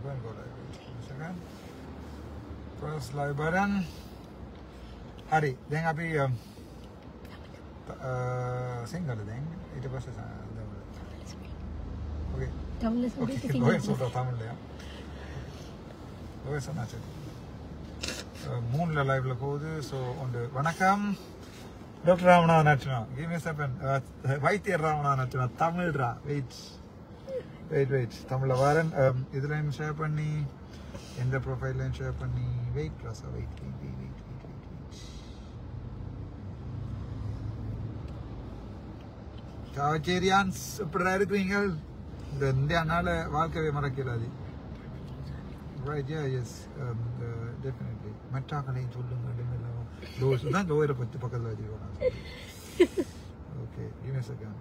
go and go live. One second. Press live button. Hari, then අපි single then ඊට පස්සේ okay. Tamil is okay. Go ahead, சொல்றா தமிழ்லயா. Go ahead, சொன்னாச்சு. மூணுல லைவ்ல போகுது. ஸோ ஒன்று வணக்கம் doctor Ramanathan Archana. Give me a second. வைத்தியர் ராமநாதன் அர்ச்சனா தமிழ்ரா. வெயிட் தமிழ்ல வரேன். இதுலையும் ஷேர் பண்ணி எந்த ப்ரொஃபைல்லையும் ஷேர் பண்ணி வெயிட் ராசா வெயிட் காவச்சேரியான்ஸ் இப்படிதான் இருக்கிறீங்க. இந்த இந்தியானால வாழ்க்கையை மறக்கிறாது. Right, yeah, yes, definitely. மெட்டாக்களையும் சொல்லுங்க. டோஸ் தான் டோரை பற்றி பக்கத்தில் வச்சுக்கோங்க. Okay, give me a second.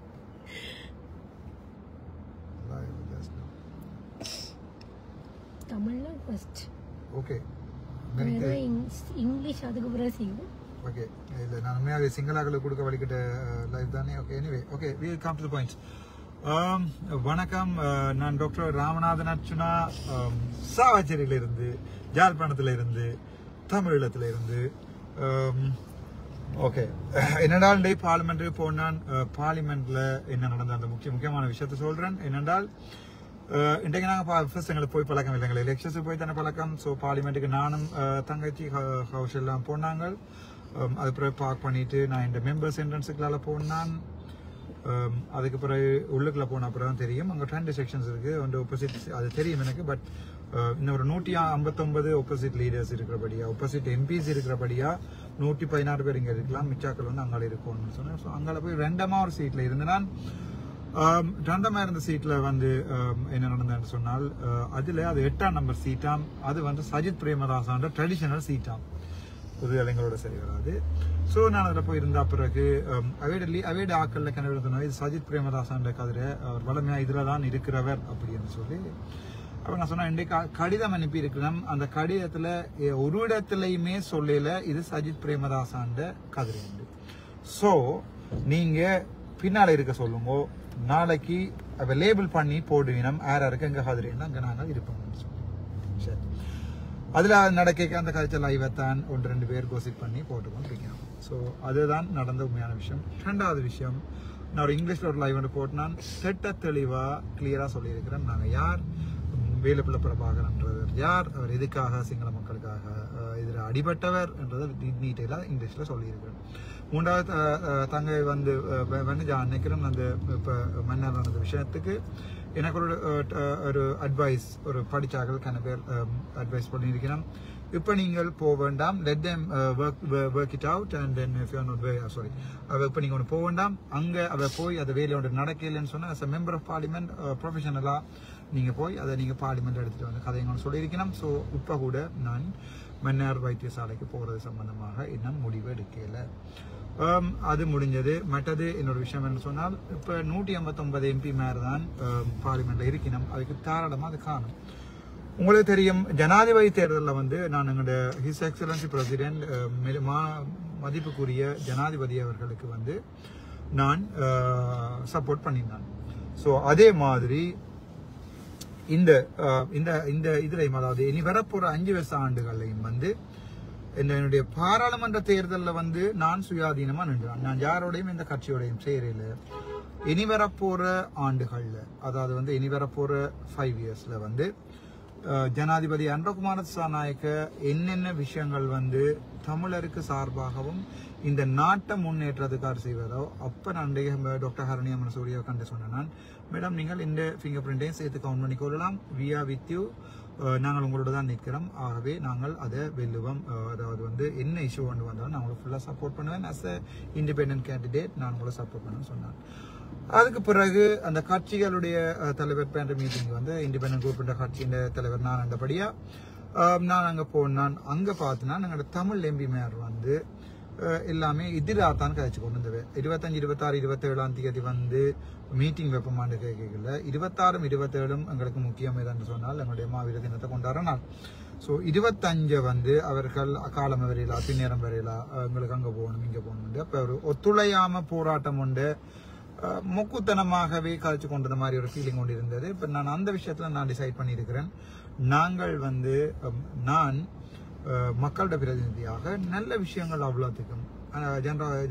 Live just now. தமிழ்ல ஃபர்ஸ்ட். ஓகே. இங்கிலீஷ் அதுக்கு பிறகு செய்வோம். ஓகே, இல்லை நான் உண்மையாகவே சிங்களாக்களுக்கு கொடுக்க வழிகிட்ட லைவ் தானே. Okay, anyway okay, we will come to the point. வணக்கம், நான் டாக்டர் ராமநாதன் அர்ச்சுனா, சாவச்சேரியில இருந்து, ஜாழ்ப்பாணத்துல இருந்து, தமிழீழத்துல இருந்து. ஓகே, என்னென்றால் டே பார்லிமெண்ட் போனான். பார்லிமெண்ட்ல என்ன நடந்த அந்த முக்கியமான விஷயத்த சொல்றேன். என்னென்றால் இன்றைக்கு நாங்கள் ஃபர்ஸ்ட் எங்களுக்கு போய் பழக்கம் இல்லைங்களா, எலெக்ஷன்ஸுக்கு போய் தானே பழக்கம். ஸோ பார்லிமெண்ட்டுக்கு நானும் தங்கச்சி ஹவுஸ் எல்லாம் போனாங்க. அது பிறகு பார்க் பண்ணிட்டு நான் இந்த மெம்பர்ஸ் என்ட்ரன்ஸுக்குள்ளால போனான். அதுக்கு பிறகு உள்ளுக்குள்ள போன அப்புறம் தான் தெரியும் அங்கே 2 செக்ஷன்ஸ் இருக்கு. ஒன்று ஆப்போசிட், அது தெரியும் எனக்கு. பட் இன்னொரு 159 ஆப்போசிட் லீடர்ஸ் இருக்கிறபடியா, ஆப்போசிட் எம்பிஸ் இருக்கிறபடியா 116 பேர் இங்கே இருக்கலாம். மிச்சாக்கள் வந்து அங்கே இருக்கும்னு சொன்னேன். ஸோ அங்கே போய் ரெண்டமா ஒரு சீட்ல இருந்து நான் ரெண்டமா இருந்த சீட்ல வந்து என்ன நடந்ததுன்னு சொன்னால், அதுல அது 8ஆம் நம்பர் சீட்டாம். அது வந்து சஜித் பிரேமதாசான்ற ட்ரெடிஷனல் சீட்டாம். புது இளைஞரோட சரி வராது. ஸோ நான் அதில் போய் இருந்த பிறகு அவேட ஆக்கள்ல கனவு இது சஜித் பிரேமதாசான்ற கதிரை அவர் வளமையா இதுல தான் இருக்கிறவர் அப்படின்னு சொல்லி அப்ப நான் சொன்னேன், இன்றைக்கு கடிதம் அனுப்பி இருக்கிறோம். அந்த கடிதத்துல ஒரு இடத்துலையுமே சொல்லல இது சஜித் பிரேமதாசான்ற கதிரை. ஸோ நீங்க பின்னால இருக்க சொல்லுங்க, நாளைக்கு அவ லேபிள் பண்ணி போடுவீனம் யாருக்கு எங்க கதிரைன்னா அங்க நாங்கள் இருப்போம்னு சொல்லி. சரி, அதுல நடக்க அந்த கதைச்ச லைவத்தான் 1-2 பேர் கோசிப் பண்ணி போட்டுக்கொண்டிருக்கோம். ஸோ அதுதான் நடந்த உண்மையான விஷயம். 2வது விஷயம், நான் ஒரு இங்கிலீஷ்ல ஒரு லைவ் வந்து போட்டு நான் தெளிவா கிளியரா சொல்லியிருக்கிறேன். நாங்க யார், வேலுப்பிள்ளை பிரபாகரன்றவர் யார், அவர் எதுக்காக சிங்கள மக்களுக்காக இதில் அடிபட்டவர் என்றதை டீட்டெயிலாக இங்கிலீஷ்ல சொல்லியிருக்கிறேன். 3வது தங்கை வந்து நினைக்கிறேன் அந்த இப்போ மன்னர் நடந்த விஷயத்துக்கு எனக்கு ஒரு அட்வைஸ், ஒரு படிச்சாக்கள் கன பேர் அட்வைஸ் பண்ணியிருக்கிறேன். இப்போ நீங்கள் போக வேண்டாம், let them work it out and then if you are not sorry அவள் இப்போ நீங்கள் ஒன்று போக வேண்டாம். அங்கே அவள் போய் அதை வேலை ஒன்று நடக்கலைன்னு சொன்னால் as a member of parliament ப்ரொஃபஷனலாக நீங்கள் போய் அதை நீங்கள் பார்லிமெண்ட் எடுத்துகிட்டு வந்து கதைங்கன்னு சொல்லியிருக்கணும். ஸோ இப்போ கூட நான் மன்னார் வைத்தியசாலைக்கு போகிறது சம்பந்தமாக இன்னும் முடிவு எடுக்கலை. அது முடிஞ்சது. மற்றது என்னோட விஷயம் என்ன சொன்னால், இப்போ 159 எம்பி மேர் தான் பார்லிமெண்ட்ல இருக்கணும். அதுக்கு தாராளமாக அது காணும். உங்களுக்கு தெரியும், ஜனாதிபதி தேர்தலில் வந்து நான் எங்களோட ஹிஸ் எக்ஸலன்சி பிரசிடென்ட் மதிப்புக்குரிய ஜனாதிபதி அவர்களுக்கு வந்து நான் சப்போர்ட் பண்ணியிருந்தேன். ஸோ அதே மாதிரி இந்த இதுலையும், அதாவது இனி வரப்போற 5 வருஷ ஆண்டுகளையும் வந்து என்னுடைய பாராளுமன்ற தேர்தலில் வந்து நான் சுயாதீனமா நின்றான். நான் யாரோடையும் இந்த கட்சியோடையும் சேரல. இனி வரப்போற ஆண்டுகள்ல, அதாவது வந்து இனி வரப்போற 5 இயர்ஸ்ல வந்து ஜனாதிபதி அன்றகுமார திசாநாயக்க என்னென்ன விஷயங்கள் வந்து தமிழருக்கு சார்பாகவும் இந்த நாட்டை முன்னேற்றத்துக்காக செய்வதோ அப்ப நான் டாக்டர் ஹரணி அம்மன் சூர்யா கண்டு சொன்னேன், மேடம் நீங்கள் இந்த ஃபிங்கர் பிரிண்டையும் சேர்த்து கவுண்ட் பண்ணி கொள்ளலாம், வி ஆர் வித் யூ, நாங்கள் உங்களோட தான் நிற்கிறோம், ஆகவே நாங்கள் அதை வெல்லுவோம். அதாவது வந்து என்ன இஷ்யூ கொண்டு வந்தாலும் நான் உங்களுக்கு ஃபுல்லாக சப்போர்ட் பண்ணுவேன். அஸ் அ இண்டிபெண்டன்ட் கேண்டிடேட் நான் உங்களை சப்போர்ட் பண்ணுவேன்னு சொன்னேன். அதுக்கு பிறகு அந்த கட்சிகளுடைய தலைவர் பேண்ட மீட்டிங் வந்து இண்டிபெண்டன்ட் குரூப் கட்சியின் தலைவர் நான் அந்தபடியா நான் அங்கே போனான். அங்கே பார்த்தினா எங்களோட தமிழ் எம்பி மேயர் வந்து எல்லாமே எதிராகத்தான் கழிச்சு கொண்டு வந்தது. 25, 26, 27ஆம் தேதி வந்து மீட்டிங் வைப்பமான்னு கேட்கல. 26, 27 எங்களுக்கு முக்கியம் என்று சொன்னால் எங்களுடைய மாவீர தினத்தை கொண்டாடுற நாள். ஸோ 25 வந்து அவர்கள் காலம் வரையிலா பின்னேறம் வரையிலா எங்களுக்கு அங்கே போகணும் இங்கே போகணும். அப்போ ஒரு ஒத்துழையாம போராட்டம் உண்டு முக்குத்தனமாகவே கழிச்சு கொண்டது மாதிரி ஒரு ஃபீலிங் கொண்டு இருந்தது. இப்போ நான் அந்த விஷயத்துல நான் டிசைட் பண்ணியிருக்கிறேன். நாங்கள் வந்து நான் மக்களோட பிரதிநிதியாக நல்ல விஷயங்கள் அவ்வளோத்துக்கும்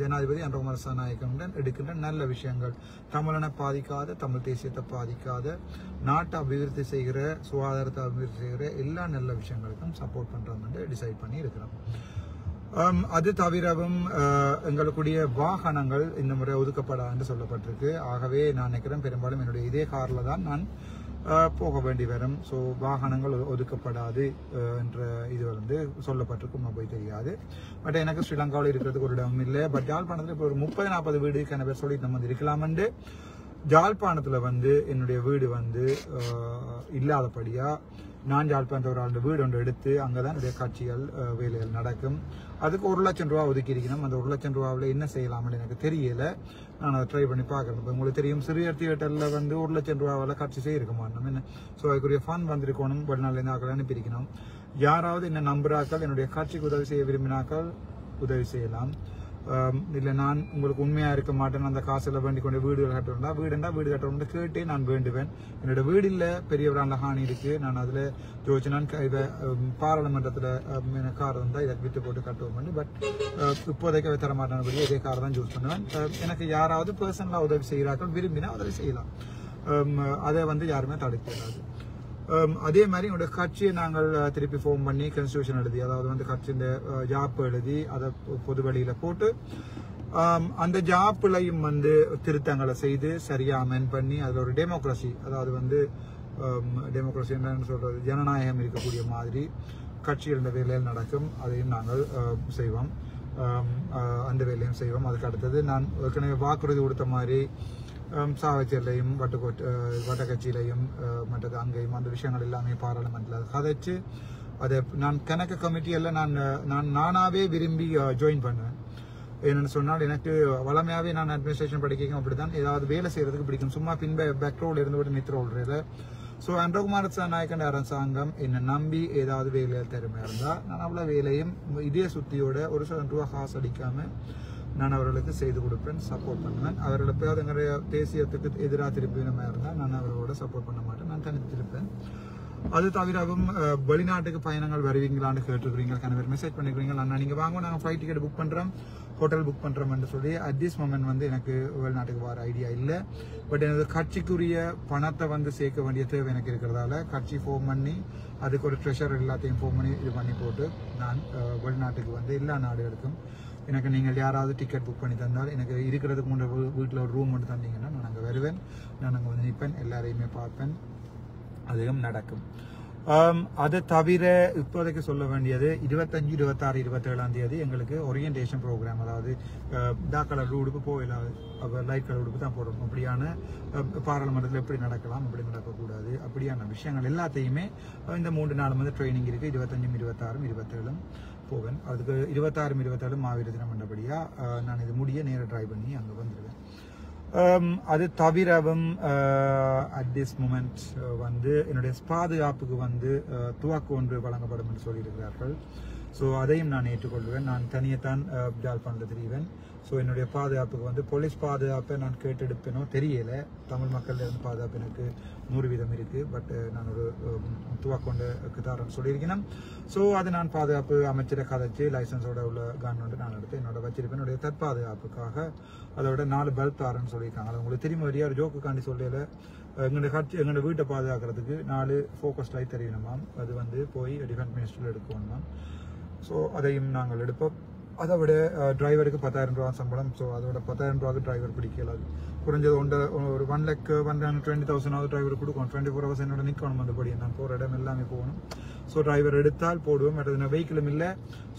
ஜனாதிபதி அன்றகுமார திசாநாயக்கவுடன் எடுக்கின்ற நல்ல விஷயங்கள், தமிழனை பாதிக்காத, தமிழ் தேசியத்தை பாதிக்காத, நாட்டை அபிவிருத்தி செய்கிற, சுகாதாரத்தை அபிவிருத்தி செய்கிற எல்லா நல்ல விஷயங்களுக்கும் சப்போர்ட் பண்றோம்னு டிசைட் பண்ணி இருக்கிறோம். அது தவிரவும் எங்களுடைய வாகனங்கள் இந்த முறை ஒதுக்கப்படாது சொல்லப்பட்டிருக்கு. ஆகவே நான் நினைக்கிறேன் பெரும்பாலும் என்னுடைய இதே காரில் தான் நான் போக வேண்டி வரும். ஸோ வாகனங்கள் ஒதுக்கப்படாது என்ற இது வந்து சொல்லப்பட்டிருக்கும், நான் போய் தெரியாது. பட் எனக்கு ஸ்ரீலங்காவில் இருக்கிறதுக்கு ஒரு இடம் இல்லை. பட் யாழ்ப்பாணத்தில் இப்போ ஒரு 30-40 வீடு பேர் சொல்லிட்டு நம்ம வந்து இருக்கலாமண்டு. யாழ்ப்பாணத்தில் வந்து என்னுடைய வீடு வந்து இல்லாதபடியா நான் யாழ்ப்பாணத்தில் ஒரு ஆண்டு வீடு ஒன்று எடுத்து அங்கதான் என்னுடைய காட்சிகள் வேலைகள் நடக்கும். அதுக்கு 1 லட்சம் ரூபா ஒதுக்கி இருக்கணும். அந்த 1 லட்சம் ரூபாவில் என்ன செய்யலாம்னு எனக்கு தெரியல. நான் அதை ட்ரை பண்ணி பார்க்கறேன். இப்போ உங்களுக்கு தெரியும், சிறியர் தியேட்டர்ல வந்து 1 லட்சம் ரூபாவில் காட்சி செய்யிருக்க மாட்டோம் என்ன. ஸோ அதுக்குரிய ஃபண்ட் வந்திருக்கணும். வெளிநாட்டிலேருந்து ஆக்கள் அனுப்பியிருக்கணும். யாராவது என்ன நம்புறாக்கள் என்னுடைய காட்சிக்கு உதவி செய்ய விரும்பினாக்கள் உதவி செய்யலாம். இல்லை நான் உங்களுக்கு உண்மையாக இருக்க மாட்டேன், அந்த காசில் வேண்டி கொண்டு வீடுகள் கட்டணும்னா வீடு கட்டணும்னு கேட்டே நான் வேண்டுவேன். என்னோட வீடு இல்லை, பெரிய ஒரு ஹானி இருக்கு. நான் அதில் ஜோதிச்சு நான் இதை பாராளுமன்றத்தில் கார் இருந்தால் இதை விட்டு போட்டு கட்டுவோம். பட் இப்போதைக்கு தர மாட்டேன், இதே காரை தான் சூஸ் பண்ணுவேன். எனக்கு யாராவது பர்சனலாக உதவி செய்கிறார்கள் விரும்பினா உதவி செய்யலாம். அதை வந்து யாருமே தடுக்கிறாது. அதே மாதிரி என்னோட கட்சியை நாங்கள் திருப்பி ஃபார்ம் பண்ணி கான்ஸ்டிடியூஷன் எழுதி, அதாவது வந்து கட்சியின் ஜாப் எழுதி அதை பொது வழியில போட்டு அந்த ஜாப்லையும் வந்து திருத்தங்களை செய்து சரியா அமெண்ட் பண்ணி அதில் ஒரு டெமோக்ரஸி, அதாவது வந்து டெமோக்ரஸி என்னன்னு சொல்றது, ஜனநாயகம் இருக்கக்கூடிய மாதிரி கட்சிகளோட வேலையில் நடக்கும். அதையும் நாங்கள் செய்வோம். அந்த வேலையும் செய்வோம். அதுக்கு அடுத்தது நான் ஏற்கனவே வாக்குறுதி கொடுத்த மாதிரி சாவச்சேரிலையும் வட்டக்கட்சியிலையும் மற்றது அங்கேயும் அந்த விஷயங்கள் எல்லாமே பாராளுமன்றத்தில் கதைச்சு அதை நான் கணக்கு கமிட்டியெல்லாம் நானாவே விரும்பி ஜாயின் பண்ணுவேன். என்னென்னு சொன்னால் எனக்கு வளமையாகவே நான் அட்மினிஸ்ட்ரேஷன் படிக்க அப்படித்தான் ஏதாவது வேலை செய்யறதுக்கு பிடிக்கும். சும்மா பேக் ரோல் இருந்து விட்டு நித்திர ஓடுறது. ஸோ அன்றகுமார திசாநாயக்கன் அரசாங்கம் என்னை நம்பி ஏதாவது வேலையில் திறமையாக இருந்தால் நான் அவ்வளோ வேலையும் இதே சுத்தியோட ஒரு ரூபா காசு அடிக்காம நான் அவர்களுக்கு செய்து கொடுப்பேன், சப்போர்ட் பண்ணுவேன். அவர்கள் எப்பயாவது எங்களுடைய தேசியத்துக்கு எதிராக திருப்பினமாக இருந்தால் நான் அவர்களோட சப்போர்ட் பண்ண மாட்டேன், நான் தனித்திருப்பேன். அது தவிரவும் வெளிநாட்டுக்கு பயணங்கள் வருவீங்களான்னு கேட்டுருக்கிறீங்க, கணவர் மெசேஜ் பண்ணிக்கிறீங்க. நான் நீங்கள் வாங்க, நாங்கள் ஃப்ளைட் டிக்கெட் புக் பண்ணுறோம், ஹோட்டல் புக் பண்ணுறோம்னு சொல்லி அட் திஸ் மொமெண்ட் வந்து எனக்கு வெளிநாட்டுக்கு வர ஐடியா இல்லை. பட் எனது கட்சிக்குரிய பணத்தை வந்து சேர்க்க வேண்டிய தேவை எனக்கு இருக்கிறதால கட்சி ஃபோன் பண்ணி அதுக்கு ஒரு ட்ரெஷர் எல்லாத்தையும் ஃபோன் பண்ணி இது பண்ணி போட்டு நான் வெளிநாட்டுக்கு வந்து எல்லா நாடுகளுக்கும் எனக்கு நீங்கள் யாராவது டிக்கெட் புக் பண்ணி தந்தால் எனக்கு இருக்கிறதுக்கு முன்னாடி வீட்டில் ஒரு ரூம் மட்டும் தந்தீங்கன்னா நான் அங்கே வருவேன், நான் அங்கே வந்து நிற்பேன், எல்லாரையுமே பார்ப்பேன். அதுவும் நடக்கும். அதை தவிர இப்போதைக்கு சொல்ல வேண்டியது 25, 26, 27ஆம் தேதி எங்களுக்கு ஓரியன்டேஷன் ப்ரோக்ராம், அதாவது டார்க் கலர் உடுப்பு போயிடாது, லைட் கலர் உடுப்பு தான் போடணும். அப்படியான பாராளுமன்றத்தில் எப்படி நடக்கலாம், எப்படி நடக்கக்கூடாது, அப்படியான விஷயங்கள் எல்லாத்தையுமே இந்த 3 நாளும் வந்து ட்ரைனிங் இருக்கு. 25, 26, 27 போவேன். அதுக்கு 26, 27 மாவீர தினம் பண்ணபடியா நான் இது முடிய நேர டிரைவ் பண்ணி அங்கே வந்துடுவேன். அது தவிரவும் அட் திஸ் மூமெண்ட் வந்து என்னுடைய பாதுகாப்புக்கு வந்து துவாக்கு ஒன்று வழங்கப்படும் என்று சொல்லியிருக்கிறார்கள். ஸோ அதையும் நான் ஏற்றுக்கொள்வேன். நான் தனியத்தான் யாழ்ப்பாணத்தில் தெரிவேன். ஸோ என்னுடைய பாதுகாப்புக்கு வந்து போலீஸ் பாதுகாப்பை நான் கேட்டெடுப்பேனோ தெரியலை. தமிழ் மக்கள் இருந்து பாதுகாப்பு எனக்கு 100% இருக்குது. பட் நான் ஒரு துவாக்கொண்டு தரேன்னு சொல்லியிருக்கேன். ஸோ அது நான் பாதுகாப்பு அமைச்சரை கதைச்சு லைசன்ஸோட உள்ள கன் வந்து நான் எடுத்து என்னோட வச்சிருப்பேன். என்னுடைய தற்பாதுகாப்புக்காக அதோட 4 பல்ப் தரேன்னு சொல்லியிருக்காங்க. அது உங்களுக்கு திரும்ப வரையா ஒரு ஜோக்குக்காண்டி சொல்லல. எங்களோட வீட்டை பாதுகாக்கிறதுக்கு 4 ஃபோக்கஸ் லைட் தெரியணுமாம். அது வந்து போய் டிஃபென்ஸ் மினிஸ்டரில் எடுக்கணுமாம். ஸோ அதையும் நாங்கள் எடுப்போம். அதை விட டிரைவருக்கு 10,000 ரூபா சம்பளம். ஸோ அதோட 10,000 ரூபாய்க்கு டிரைவர் பிடிக்கலாது. குறைஞ்சது ஒரு 1,20,000 டிரைவர் கொடுக்கணும். 24 hours என்னோட நிற்கணும். அந்தபடி நான் போகிற இடம் எல்லாமே போகணும். ஸோ டிரைவர் எடுத்தால் போடுவோம், அல்லது வெஹிக்கிளும் இல்லை.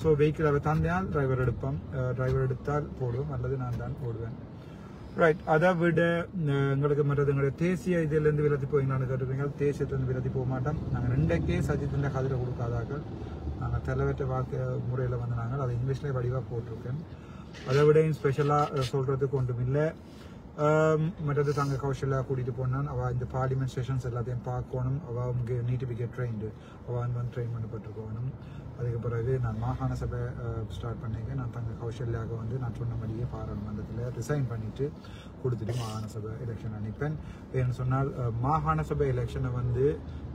ஸோ வெஹிக்கிள் அவர் தந்தால் டிரைவர் எடுப்போம், டிரைவர் எடுத்தால் போடுவோம், அல்லது நான் தான் போடுவேன். ரைட். அதை விட எங்களுக்கு மற்றது எங்களுடைய தேசிய இதிலிருந்து விலத்தி போவீங்களான்னு கேட்டுருக்கீங்க. தேசியத்திலிருந்து விலத்தி போக மாட்டோம். நாங்கள் 2 சஜித்தின் கதிரை கொடுக்காதார்கள். நாங்கள் தலைவற்ற வாக்கு முறையில் வந்து நாங்கள் அதை இங்கிலீஷ்லேயே வடிவாக போட்டிருக்கேன். அதை விட ஸ்பெஷலாக சொல்கிறதுக்கு ஒன்றும் இல்லை. மற்றது தங்க கௌஷல்யா கூட்டிட்டு போனான். அவள் இந்த பார்லிமெண்ட் செஷன்ஸ் எல்லாத்தையும் பார்க்கணும். அவள் அவங்க need to be get trained. அவள் வந்து ட்ரெயின் பண்ணப்பட்டிருக்கணும். அதுக்கு பிறகு நான் மாகாண சபை ஸ்டார்ட் பண்ணிங்க. நான் தங்க கௌஷல்யாவுக்கு வந்து நான் சொன்ன மாதிரியே பாராளுமன்றத்தில் ரிசைன் பண்ணிட்டு கொடுத்துட்டு மாகாண சபை எலெக்ஷன் அனுப்பேன். ஏன்னு சொன்னால் மாகாண சபை எலெக்ஷனை வந்து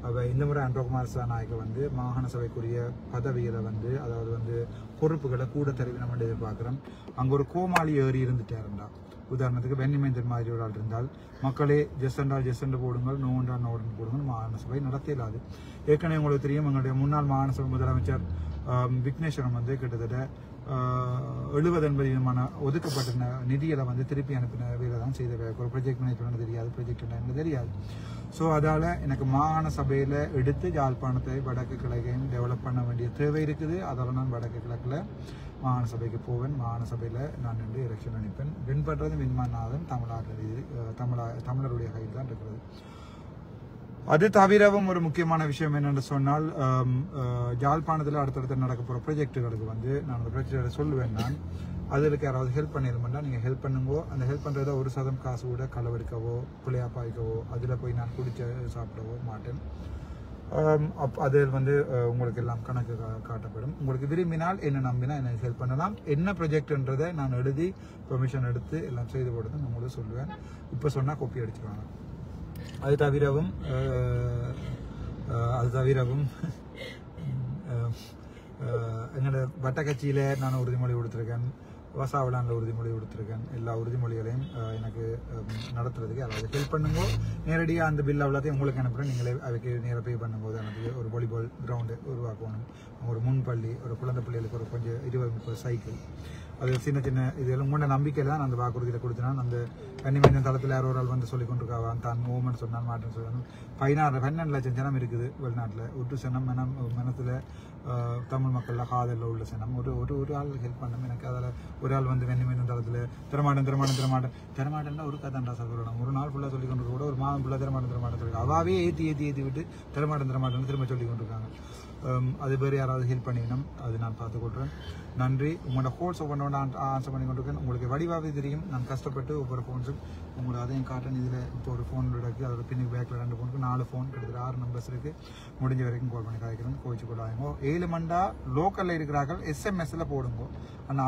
அவள் இந்த முறை அன்றகுமார் சாநாயக்க வந்து மாகாண சபைக்குரிய பதவிகளை வந்து அதாவது வந்து பொறுப்புகளை கூட தருவி நம்ம எதிர்பார்க்குறோம். அங்கே ஒரு கோமாளி ஏறி இருந்துட்டாருண்டா. உதாரணத்துக்கு வெண்ணிமேந்தன் மாதிரி ஒரு ஆள் இருந்தால் மக்களே ஜெஸ்டண்டால் போடுங்கள், நோண்டால் நோடன் போடுங்கள், மாகாண சபை நடத்தியலாது. ஏற்கனவே உங்களுக்கு தெரியும், எங்களுடைய முன்னாள் மாகாண சபை முதலமைச்சர் விக்னேஸ்வரன் வந்து கிட்டத்தட்ட 70-80% ஒதுக்கப்பட்ட நிதிகளை வந்து திருப்பி அனுப்பின வேலை தான் செய்த வேலை. ஒரு ப்ரொஜெக்ட் மேனேஜ்மெண்ட் தெரியாது, ப்ரொஜெக்ட் என்னன்னு தெரியாது. ஸோ அதால் எனக்கு மாகாண சபையில் எடுத்து யாழ்ப்பாணத்தை வடக்கு கிழக்கையும் டெவலப் பண்ண வேண்டிய தேவை இருக்குது. அதால் நான் வடக்கு கிழக்கில் மாகாண சபைக்கு போவேன். மாகாண சபையில் நான் நின்று எலெக்ஷன் அனுப்பேன். வின் பண்ணுறது வின்மாநாதன் தமிழருடைய கையில் தான் இருக்கிறது. அது தவிரவும் ஒரு முக்கியமான விஷயம் என்னென்று சொன்னால் யாழ்ப்பாணத்தில் அடுத்தடுத்து நடக்க போகிற ப்ரொஜெக்டுகளுக்கு வந்து நான் அந்த ப்ரொஜெக்டை சொல்லுவேன். நான் அதில் யாராவது ஹெல்ப் பண்ணியிருந்தா நீங்கள் ஹெல்ப் பண்ணுங்கோ. அந்த ஹெல்ப் பண்ணுறத ஒரு சதம் காசு கூட களவெடுக்கவோ புளியா பாய்க்கவோ அதில் போய் நான் குடிச்ச சாப்பிடவோ மாட்டேன். அதில் வந்து உங்களுக்கு எல்லாம் கணக்கு காட்டப்படும். உங்களுக்கு விரும்பினால் என்ன நம்பினா என்ன ஹெல்ப் பண்ணலாம். என்ன ப்ரொஜெக்ட்ன்றதை நான் எழுதி பெர்மிஷன் எடுத்து எல்லாம் செய்து போடுறது நான் உங்களுக்கு சொல்லுவேன். இப்போ சொன்னால் கோப்பி அடிச்சுருவாங்க. அது தவிரவும் எங்களோட வட்டக்கட்சியில் நான் உறுதிமொழி கொடுத்துருக்கேன். வசாவிலானில் உறுதிமொழி கொடுத்துருக்கேன். எல்லா உறுதிமொழிகளையும் எனக்கு நடத்துறதுக்கு யாராவது ஹெல்ப் பண்ணுங்க. நேரடியாக அந்த பில் அவ்வளோத்தையும் உங்களுக்கு அனுப்புகிறேன். நீங்களே அதுக்கு நேராக பே பண்ணும்போது எனக்கு ஒரு வாலிபால் கிரவுண்டு உருவாக்கணும், ஒரு முன்பள்ளி, ஒரு குழந்தை பிள்ளைகளுக்கு ஒரு கொஞ்சம் 20-30 சைக்கிள், அது சின்ன சின்ன இதெல்லாம் உங்களோட நம்பிக்கையில் தான் அந்த வாக்குறுதியில் கொடுத்தினான். அந்த கன்னிமேந்தின் தளத்தில் யாரோ ஒரு ஆள் வந்து சொல்லி கொண்டிருக்காவான் தான் ஓமன் சொன்னான் மாட்டேன்னு சொல்லணும். 12 லட்சம் ஜனம் இருக்குது வெளிநாட்டில். ஒரு சனம் மனத்தில் தமிழ் மக்களில் காதலில் உள்ள சனம் ஒரு ஆள் ஹெல்ப் பண்ணும். எனக்கு அதில் ஒரு ஆள் வந்து வெண்ணிமேந்தின் தளத்தில் திறமாட்டேன்னா ஒரு கதாண்டா சொல்லணும். ஒரு நாள் ஃபுல்லாக சொல்லி கொண்டு கூட ஒரு மாதம் ஃபுல்லாக திறமாட்டம் சொல்லி அவாவே ஏற்றி விட்டு திறமாட்டேன்னு திரும்ப சொல்லி கொண்டிருக்காங்க. அது பேர் யாராவது ஹெல்ப் பண்ணிக்கணும். அது நான் பார்த்துக்கொள்கிறேன். நன்றி. உங்களோட கோல்ஸ் ஒவ்வொன்றோட ஆன்சர் பண்ணி கொண்டிருக்கேன். உங்களுக்கு வடிவாகவே தெரியும் நான் கஷ்டப்பட்டு ஒவ்வொரு ஃபோன்ஸும் உங்களோட அதையும் காட்டன். இதில் இப்போ ஒரு ஃபோன் இருக்குது, அதோட பின்னுக்கு பேக்கில் 2 ஃபோனுக்கு 4 ஃபோன் கிட்டத்தட்ட 6 நம்பர்ஸ் இருக்குது. முடிஞ்ச வரைக்கும் கால் பண்ணி காய்க்கிறோம். கோவிச்சு கொள்ளாங்க. 7 மண்டா லோக்கலில் இருக்கிறார்கள் எஸ்எம்எஸ்ஸில் போடுங்க. ஆனால்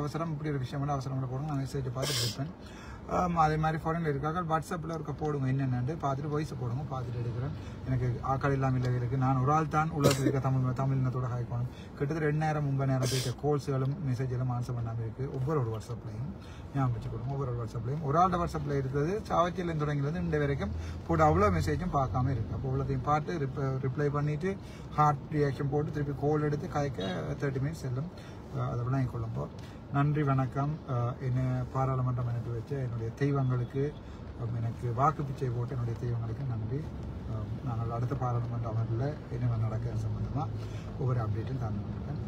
அவசரம் இப்படி ஒரு விஷயம் வந்து அவசரம் போடுங்க. நான் மெசேஜை பார்த்துட்டு இருப்பேன். அதே மாதிரி ஃபாரினில் இருக்கார்கள் வாட்ஸ்அப்பில் இருக்க போடுங்க என்னென்னு பார்த்துட்டு வாய்ஸ் போடுங்க. பார்த்துட்டு எடுக்கிறேன். எனக்கு ஆக்கள் இல்லாமல் இல்லை இருக்குது. நான் ஒரு ஆள் தான் உலகத்தில் இருக்க தமிழினத்தோட காய்க்கணும். கிட்டத்தட்ட 2,000-3,000 பேர் கோல்ஸுகளும் மெசேஜெல்லாம் ஆன்சர் பண்ணாமல் இருக்குது. ஒவ்வொரு வாட்ஸ்அப்லையும் ஞாபகம் வச்சு கொடுங்க. ஒவ்வொரு வாட்ஸ்அப்லையும் ஒரு ஆள் வாட்ஸ்அப்பில் இருக்கிறது சாவச்சியிலேருந்து தொடங்கிலேருந்து இந்த வரைக்கும் போட்டு அவ்வளோ மெசேஜும் பார்க்காம இருக்குது. அப்போ அவ்வளோத்தையும் பார்த்து ரிப்ளை பண்ணிவிட்டு ஹார்ட் ரியாக்ஷன் போட்டு திருப்பி கோல் எடுத்து காய்க்க 30 மினிட்ஸ் செல்லும். அதெல்லாம் என் கொள்ளும்போ. நன்றி, வணக்கம். என்னை பாராளுமன்றம் எனக்கு வச்ச என்னுடைய தெய்வங்களுக்கு, எனக்கு வாக்கு பிச்சை போட்டு என்னுடைய தெய்வங்களுக்கு நன்றி. நாங்கள் அடுத்த பாராளுமன்ற அமர்வில் என்ன நடக்க சம்பந்தமாக ஒவ்வொரு அப்டேட்டும் தந்து கொண்டிருக்கேன்.